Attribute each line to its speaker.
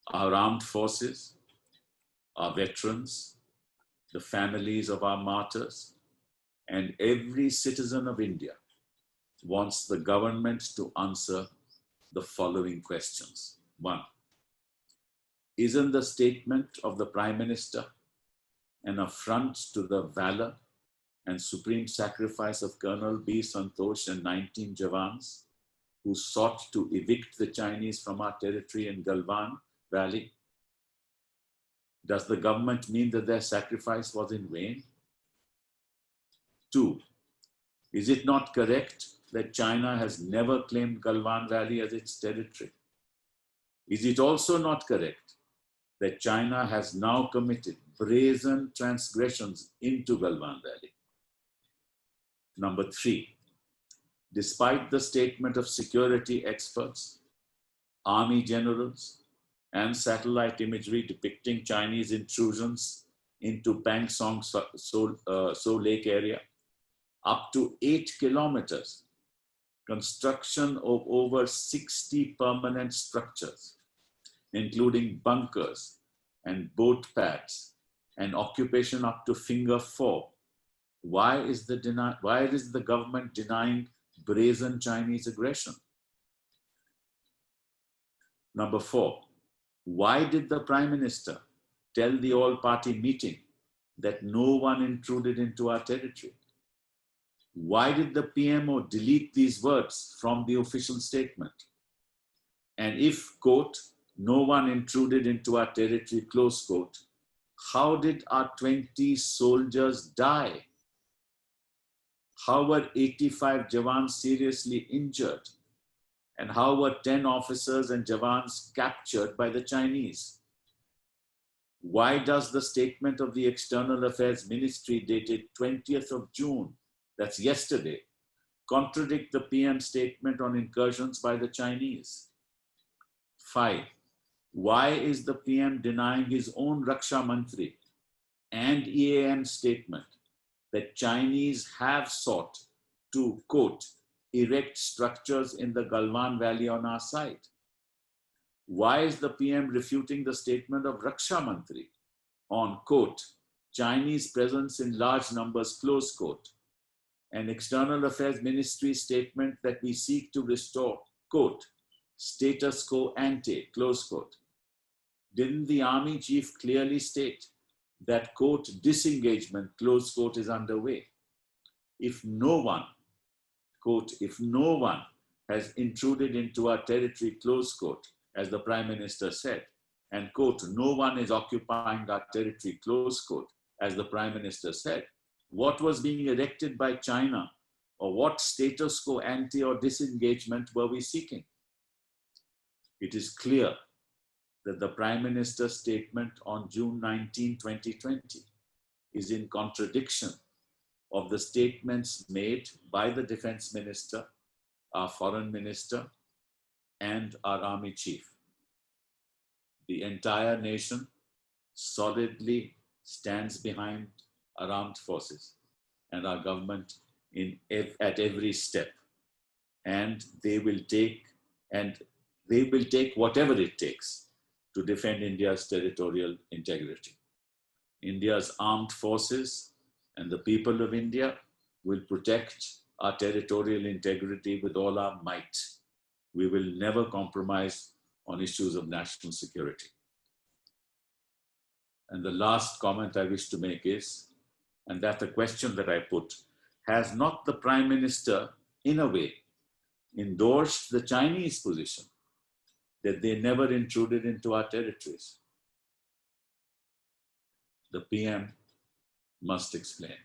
Speaker 1: Our armed forces, our veterans, the families of our martyrs, and every citizen of India wants the government to answer the following questions. 1. Isn't the statement of the Prime Minister an affront to the valor and supreme sacrifice of Colonel B. Santosh and 19 Jawans who sought to evict the Chinese from our territory in Galwan Valley? Does the government mean that their sacrifice was in vain? 2. Is it not correct that China has never claimed Galwan Valley as its territory? Is it also not correct that China has now committed brazen transgressions into Galwan Valley? Number 3, despite the statement of security experts, army generals, and satellite imagery depicting Chinese intrusions into Pang Song So Lake area, up to 8 kilometers, construction of over 60 permanent structures, including bunkers and boat pads, and occupation up to Finger 4. Why is the government denying brazen Chinese aggression? Number 4, why did the Prime Minister tell the all-party meeting that no one intruded into our territory? Why did the PMO delete these words from the official statement? And if, quote, no one intruded into our territory, close quote, how did our 20 soldiers die? How were 85 Jawans seriously injured? And how were 10 officers and Jawans captured by the Chinese? Why does the statement of the External Affairs Ministry dated 20th of June, that's yesterday, contradict the PM statement on incursions by the Chinese? 5, why is the PM denying his own Raksha Mantri and EAM statement that Chinese have sought to, quote, erect structures in the Galwan Valley on our side? Why is the PM refuting the statement of Raksha Mantri on, quote, Chinese presence in large numbers, close quote, an External Affairs Ministry statement that we seek to restore, quote, status quo ante, close quote? Didn't the army chief clearly state that, quote, disengagement, close quote, is underway? If no one, quote, if no one has intruded into our territory, close quote, as the Prime Minister said, and, quote, no one is occupying our territory, close quote, as the Prime Minister said, what was being erected by China, or what status quo ante or disengagement were we seeking? It is clear that the Prime Minister's statement on June 19, 2020 is in contradiction of the statements made by the Defense Minister, our Foreign Minister, and our Army Chief. The entire nation solidly stands behind our armed forces and our government at every step. And they will take whatever it takes to defend India's territorial integrity. India's armed forces and the people of India will protect our territorial integrity with all our might. We will never compromise on issues of national security. And the last comment I wish to make is, and that's a question that I put, has not the Prime Minister, in a way, endorsed the Chinese position that they never intruded into our territories? The PM must explain.